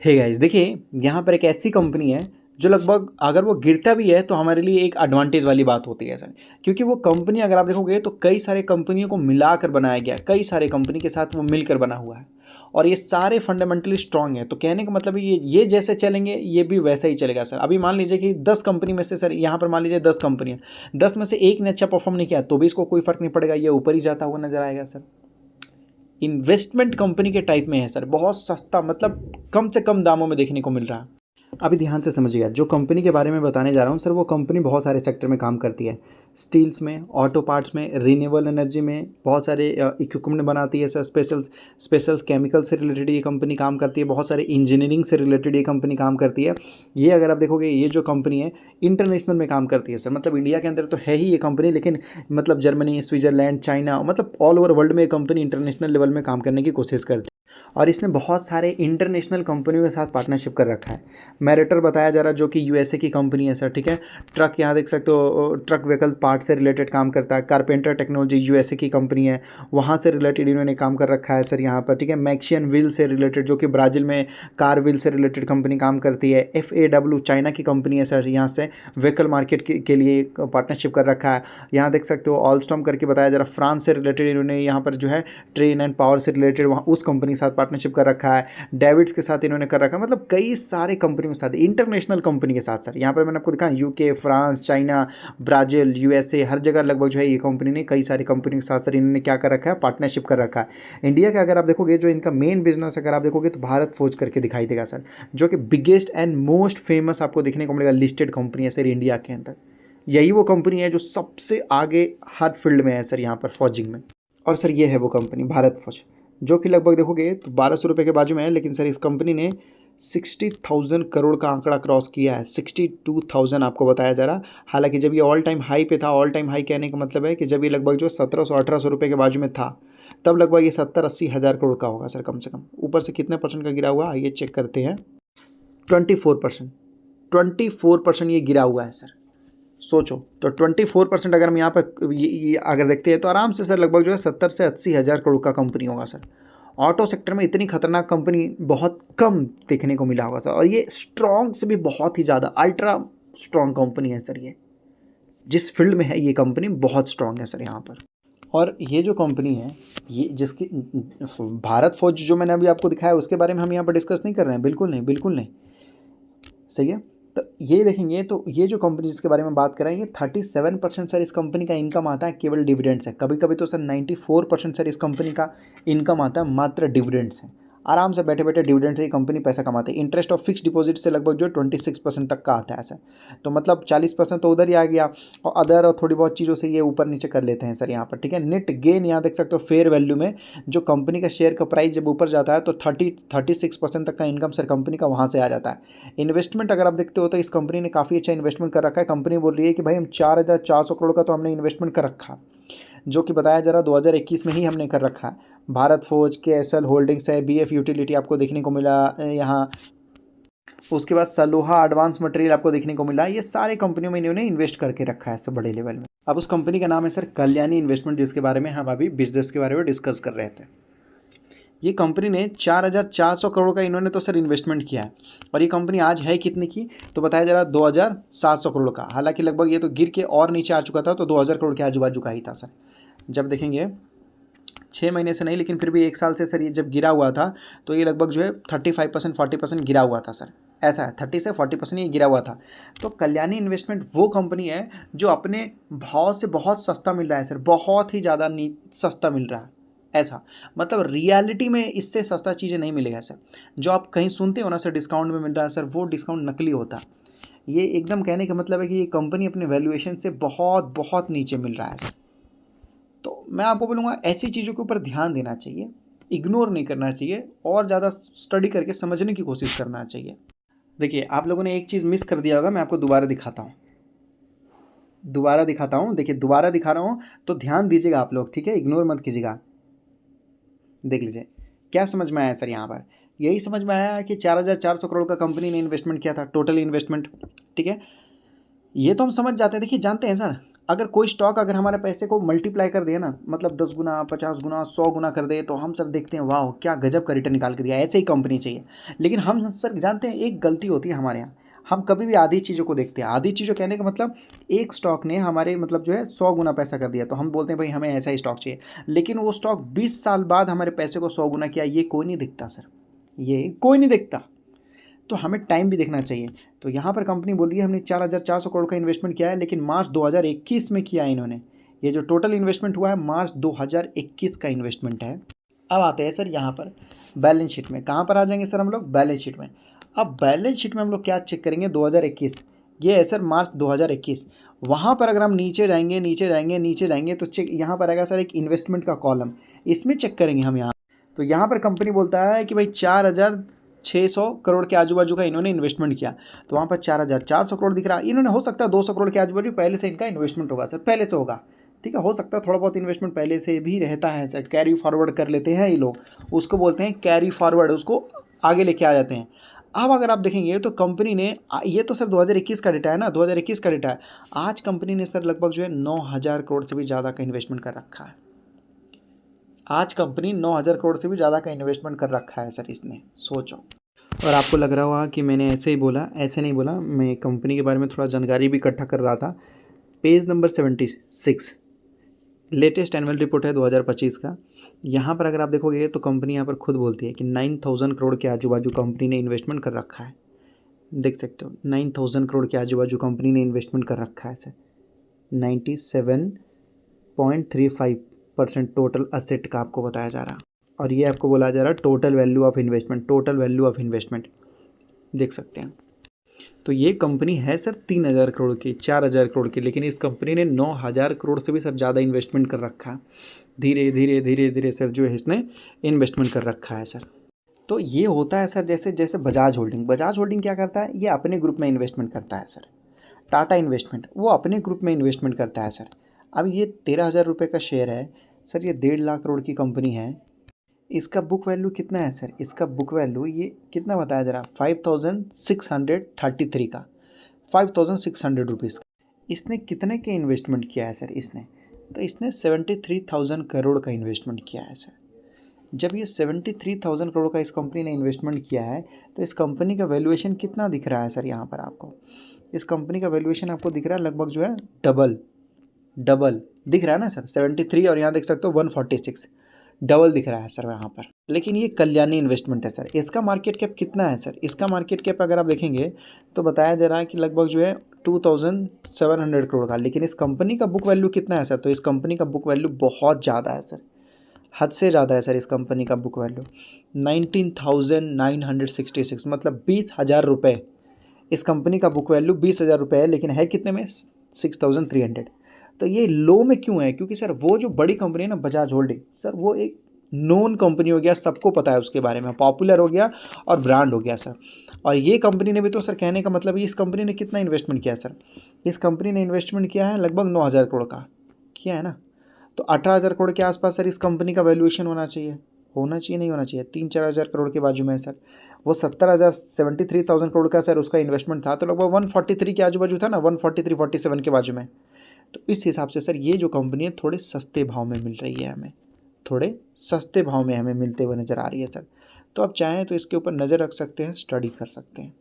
Hey guys, देखिए यहाँ पर एक ऐसी कंपनी है जो लगभग अगर वो गिरता भी है तो हमारे लिए एक एडवांटेज वाली बात होती है सर। क्योंकि वो कंपनी अगर आप देखोगे तो कई सारे कंपनियों को मिलाकर बनाया गया, कई सारे कंपनी के साथ वो मिलकर बना हुआ है और ये सारे फंडामेंटली स्ट्रांग है। तो कहने का मतलब ये जैसे चलेंगे ये भी वैसा ही चलेगा सर। अभी मान लीजिए कि 10 कंपनी में से सर, यहाँ पर मान लीजिए 10 कंपनियाँ, 10 में से एक ने अच्छा परफॉर्म नहीं किया तो भी इसको कोई फर्क नहीं पड़ेगा, ये ऊपर ही जाता हुआ नजर आएगा सर। इन्वेस्टमेंट कंपनी के टाइप में है सर, बहुत सस्ता, मतलब कम से कम दामों में देखने को मिल रहा है। अभी ध्यान से समझिएगा, जो कंपनी के बारे में बताने जा रहा हूँ सर, वो कंपनी बहुत सारे सेक्टर में काम करती है। स्टील्स में, ऑटो पार्ट्स में, रिन्यूएबल एनर्जी में बहुत सारे इक्विपमेंट बनाती है सर। स्पेशल स्पेशल केमिकल से रिलेटेड ये कंपनी काम करती है, बहुत सारे इंजीनियरिंग से रिलेटेड ये कंपनी काम करती है। ये अगर आप देखोगे ये जो कंपनी है इंटरनेशनल में काम करती है सर। मतलब इंडिया के अंदर तो है ही ये कंपनी, लेकिन मतलब जर्मनी, स्विट्जरलैंड, चाइना, मतलब ऑल ओवर वर्ल्ड में ये कंपनी इंटरनेशनल लेवल में काम करने की कोशिश करती है और इसने बहुत सारे इंटरनेशनल कंपनियों के साथ पार्टनरशिप कर रखा है। मैरिटर बताया जा रहा है जो कि यूएसए की कंपनी है सर, ठीक है। ट्रक यहाँ देख सकते हो, ट्रक व्हीकल पार्ट से रिलेटेड काम करता है। कारपेंटर टेक्नोलॉजी यूएसए की कंपनी है, वहाँ से रिलेटेड इन्होंने काम कर रखा है सर यहाँ पर, ठीक है। मैक्सियन व्हील से रिलेटेड जो कि ब्राज़ील में कार व्हील से रिलेटेड कंपनी काम करती है। FAW चाइना की कंपनी है सर, यहाँ से व्हीकल मार्केट के लिए पार्टनरशिप कर रखा है। यहाँ देख सकते हो ऑलस्टॉम करके बताया जा रहा है, फ्रांस से रिलेटेड इन्होंने यहाँ पर जो है ट्रेन एंड पावर से रिलेटेड वहाँ उस कंपनी के साथ पार्टनरशिप कर रखा है। डेविड्स के साथ इन्होंने कर रखा है, मतलब कई सारे कंपनियों के साथ, इंटरनेशनल कंपनी के साथ सर। यहाँ पर मैंने आपको दिखा UK, France, China, Brazil, USA, हर जगह लगभग जो है ये कंपनी ने कई सारी कंपनियों के साथ सर इन्होंने क्या कर रखा है, पार्टनरशिप कर रखा है। इंडिया का अगर आप देखोगे जो इनका मेन बिजनेस अगर आप देखोगे तो भारत फोर्ज करके दिखाई देगा सर, जो कि बिगेस्ट एंड मोस्ट फेमस आपको देखने को मिलेगा लिस्टेड कंपनी है सर इंडिया के अंदर। यही वो कंपनी है जो सबसे आगे हर फील्ड में है सर यहाँ पर फौजिंग में। और सर ये है वो कंपनी भारत फौज, जो कि लगभग देखोगे तो 1200 रुपये के बाजू में है, लेकिन सर इस कंपनी ने 60,000 करोड़ का आंकड़ा क्रॉस किया है। 62,000 आपको बताया जा रहा। हालांकि जब ये ऑल टाइम हाई पे था, ऑल टाइम हाई कहने का मतलब है कि जब ये लगभग जो 1700-1800 रुपये के बाजू में था, तब लगभग ये 70-80 हज़ार करोड़ का होगा सर कम से कम। ऊपर से कितने परसेंट का गिरा हुआ आइए चेक करते हैं। 24%, 24% ये गिरा हुआ है सर। सोचो तो 24% अगर हम यहाँ पर ये अगर देखते हैं तो आराम से सर लगभग जो है 70 से 80 हज़ार करोड़ का कंपनी होगा सर। ऑटो सेक्टर में इतनी खतरनाक कंपनी बहुत कम देखने को मिला होगा सर, और ये स्ट्रॉन्ग से भी बहुत ही ज़्यादा अल्ट्रा स्ट्रॉन्ग कंपनी है सर। ये जिस फील्ड में है ये कंपनी बहुत स्ट्रॉन्ग है सर यहाँ पर। और ये जो कंपनी है, ये जिसकी भारत फौज जो मैंने अभी आपको दिखाया उसके बारे में हम यहाँ पर डिस्कस नहीं कर रहे हैं, बिल्कुल नहीं, बिल्कुल नहीं, सही है। तो ये देखेंगे तो ये जो कंपनी जिसके बारे में बात कर रहे हैं, ये 37% सर इस कंपनी का इनकम आता है केवल डिविडेंड से। कभी कभी तो सर 94% सर इस कंपनी का इनकम आता है मात्र डिविडेंड से। आराम से बैठे बैठे डिविडेंड से ही कंपनी पैसा कमाती है। इंटरेस्ट ऑफ फिक्स डिपॉजिट से लगभग जो 26% तक का आता है सर। तो मतलब 40% तो उधर ही आ गया, और अदर और थोड़ी बहुत चीज़ों से ये ऊपर नीचे कर लेते हैं सर यहाँ पर, ठीक है। नेट गेन यहाँ देख सकते हो फेयर वैल्यू में, जो कंपनी का शेयर का प्राइस जब ऊपर जाता है तो 36% तक का इनकम सर कंपनी का वहाँ से आ जाता है। इन्वेस्टमेंट अगर आप देखते हो तो इस कंपनी ने काफ़ी अच्छा इन्वेस्टमेंट कर रखा है। कंपनी बोल रही है कि भाई हम 4,400 करोड़ का तो हमने इन्वेस्टमेंट कर रखा, जो कि बताया जा रहा 2021 में ही हमने कर रखा है। भारत फौज, KSL होल्डिंग्स है, BF यूटिलिटी आपको देखने को मिला यहाँ, उसके बाद सलोहा एडवांस मटेरियल आपको देखने को मिला। ये सारे कंपनियों में इन्होंने इन्वेस्ट करके रखा है सब बड़े लेवल में। अब उस कंपनी का नाम है सर कल्याणी इन्वेस्टमेंट, जिसके बारे में हम अभी बिजनेस के बारे में डिस्कस कर रहे थे। ये कंपनी ने 4,400 करोड़ का इन्होंने तो सर इन्वेस्टमेंट किया है, और ये कंपनी आज है कितने की तो बताया जा रहा 2,700 करोड़ का। हालांकि लगभग ये तो गिर के और नीचे आ चुका था, तो 2,000 करोड़ के आजू बाजू का ही था सर। जब देखेंगे 6 महीने से नहीं, लेकिन फिर भी 1 साल से सर ये जब गिरा हुआ था तो ये लगभग जो है 35% 40% गिरा हुआ था सर। ऐसा है 30 से 40% ये गिरा हुआ था। तो कल्याणी इन्वेस्टमेंट वो कंपनी है जो अपने भाव से बहुत सस्ता मिल रहा है सर, बहुत ही ज़्यादा सस्ता मिल रहा है। ऐसा मतलब रियलिटी में इससे सस्ता चीज़ें नहीं मिलेगा सर। जो आप कहीं सुनते हो ना सर डिस्काउंट में मिल रहा है सर, वो डिस्काउंट नकली होता है। ये एकदम कहने का मतलब है कि ये कंपनी अपने वैल्यूएशन से बहुत बहुत नीचे मिल रहा है सर। तो मैं आपको बोलूँगा ऐसी चीज़ों के ऊपर ध्यान देना चाहिए, इग्नोर नहीं करना चाहिए, और ज़्यादा स्टडी करके समझने की कोशिश करना चाहिए। देखिए आप लोगों ने एक चीज़ मिस कर दिया होगा, मैं आपको दोबारा दिखाता हूँ, देखिए दोबारा दिखा रहा हूँ, तो ध्यान दीजिएगा आप लोग, ठीक है, इग्नोर मत कीजिएगा। देख लीजिए क्या समझ में आया सर यहाँ पर। यही समझ में आया कि 4,400 करोड़ का कंपनी ने इन्वेस्टमेंट किया था, टोटल इन्वेस्टमेंट, ठीक है। ये तो हम समझ जाते हैं, देखिए जानते हैं सर अगर कोई स्टॉक अगर हमारे पैसे को मल्टीप्लाई कर दे ना, मतलब 10 गुना, 50 गुना, 100 गुना कर दे, तो हम सर देखते हैं वाह क्या गजब का रिटर्न निकाल के दिया, ऐसे ही कंपनी चाहिए। लेकिन हम सर जानते हैं एक गलती होती है हमारे यहाँ, हम कभी भी आधी चीज़ों को देखते हैं। आधी चीज़ों कहने का मतलब एक स्टॉक ने हमारे मतलब जो है 100 गुना पैसा कर दिया, तो हम बोलते हैं भाई हमें ऐसा ही स्टॉक चाहिए। लेकिन वो स्टॉक 20 साल बाद हमारे पैसे को 100 गुना किया, ये कोई नहीं दिखता सर, ये कोई नहीं देखता। तो हमें टाइम भी देखना चाहिए। तो यहाँ पर कंपनी बोल रही है हमने 4,400 करोड़ का इन्वेस्टमेंट किया है, लेकिन मार्च 2021 में किया है इन्होंने। ये जो टोटल इन्वेस्टमेंट हुआ है मार्च 2021 का इन्वेस्टमेंट है। अब आते हैं सर यहाँ पर बैलेंस शीट में। कहाँ पर आ जाएंगे सर हम लोग? बैलेंस शीट में। अब बैलेंस शीट में हम लोग क्या चेक करेंगे? 2021, ये है सर मार्च 2021। वहाँ पर अगर हम नीचे जाएंगे नीचे जाएंगे नीचे जाएंगे तो चेक यहाँ पर आएगा सर एक इन्वेस्टमेंट का कॉलम, इसमें चेक करेंगे हम यहाँ। तो यहाँ पर कंपनी बोलता है कि भाई 4,600 करोड़ के आजू बाजू का इन्होंने इन्वेस्टमेंट किया, तो वहाँ पर 4,400 करोड़ दिख रहा है। इन्होंने हो सकता है 200 करोड़ के आजू बाजू पहले से इनका इन्वेस्टमेंट होगा सर, पहले से होगा, ठीक है, हो सकता है थोड़ा बहुत इन्वेस्टमेंट पहले से भी रहता है सर, कैरी फॉरवर्ड कर लेते हैं ये लोग, उसको बोलते हैं कैरी फॉरवर्ड, उसको आगे लेके आ जाते हैं। अब अगर आप देखेंगे तो कंपनी ने, ये तो सर 2021 का डेटा है ना, 2021 का डेटा है। आज कंपनी ने सर लगभग जो है 9,000 करोड़ से भी ज़्यादा का इन्वेस्टमेंट कर रखा है। आज कंपनी 9,000 करोड़ से भी ज़्यादा का इन्वेस्टमेंट कर रखा है सर इसने, सोचो। और आपको लग रहा होगा कि मैंने ऐसे ही बोला, ऐसे नहीं बोला, मैं कंपनी के बारे में थोड़ा जानकारी भी इकट्ठा कर रहा था। Page number 76 latest annual report है 2025 का। यहाँ पर अगर आप देखोगे तो कंपनी यहाँ पर खुद बोलती है कि 9,000 करोड़ के आजू बाजू कंपनी ने इन्वेस्टमेंट कर रखा है। देख सकते हो 9,000 करोड़ के आजू बाजू कंपनी ने इन्वेस्टमेंट कर रखा है सर। 97.35% टोटल असेट का आपको बताया जा रहा, और ये आपको बोला जा रहा है total value of investment, total value of investment देख सकते हैं। तो ये कंपनी है सर 3,000 करोड़ की, 4,000 करोड़ की, लेकिन इस कंपनी ने 9,000 करोड़ से भी सर ज़्यादा इन्वेस्टमेंट कर रखा है। धीरे धीरे धीरे धीरे सर जो है इसने इन्वेस्टमेंट कर रखा है सर। तो ये होता है सर जैसे जैसे बजाज होल्डिंग क्या करता है, ये अपने ग्रुप में इन्वेस्टमेंट करता है सर। टाटा इन्वेस्टमेंट वो अपने ग्रुप में इन्वेस्टमेंट करता है सर। अब ये 13,000 रुपये का शेयर है सर, ये 1.5 लाख करोड़ की कंपनी है। इसका बुक वैल्यू कितना है सर? इसका बुक वैल्यू ये कितना बताया जरा, 5,633 का, 5,600 रुपीज़ का। इसने कितने के इन्वेस्टमेंट किया है सर इसने? तो इसने 73,000 करोड़ का इन्वेस्टमेंट किया है सर। जब ये 73,000 करोड़ का इस कंपनी ने इन्वेस्टमेंट किया है, तो इस कंपनी का वैल्यूएशन कितना दिख रहा है सर यहाँ पर आपको? इस कंपनी का वैल्यूएशन आपको दिख रहा है लगभग जो है डबल दिख रहा है ना सर, 73 और यहाँ देख सकते हो 146, डबल दिख रहा है सर यहाँ पर। लेकिन ये कल्याणी इन्वेस्टमेंट है सर। इसका मार्केट कैप कितना है सर? इसका मार्केट कैप अगर आप देखेंगे तो बताया जा रहा है कि लगभग जो है 2,700 करोड़ का। लेकिन इस कंपनी का बुक वैल्यू कितना है सर? तो इस कंपनी का बुक वैल्यू बहुत ज़्यादा है सर, हद से ज़्यादा है सर। इस कंपनी का बुक वैल्यू 19,966, मतलब 20,000 रुपये। इस कंपनी का बुक वैल्यू 20,000 रुपये है, लेकिन है कितने में? 6,300। तो ये लो में क्यों है? क्योंकि सर वो जो बड़ी कंपनी है ना बजाज होल्डिंग, सर वो एक नोन कंपनी हो गया, सबको पता है उसके बारे में, पॉपुलर हो गया और ब्रांड हो गया सर। और ये कंपनी ने भी तो सर, कहने का मतलब इस कंपनी ने कितना इन्वेस्टमेंट किया सर? इस कंपनी ने इन्वेस्टमेंट किया है लगभग 9,000 करोड़ का किया है ना। तो 18,000 करोड़ के आसपास सर इस कंपनी का वैल्यूएशन होना चाहिए, नहीं होना चाहिए? 3-4 हज़ार करोड़ के बाजू में सर। वो 73,000 करोड़ का सर उसका इन्वेस्टमेंट था, तो लगभग 143 के आजू बाजू था ना, 143-147 के बाजू में। तो इस हिसाब से सर ये जो कंपनी है थोड़े सस्ते भाव में मिल रही है हमें, थोड़े सस्ते भाव में हमें मिलते हुए नज़र आ रही है सर। तो आप चाहें तो इसके ऊपर नज़र रख सकते हैं, स्टडी कर सकते हैं।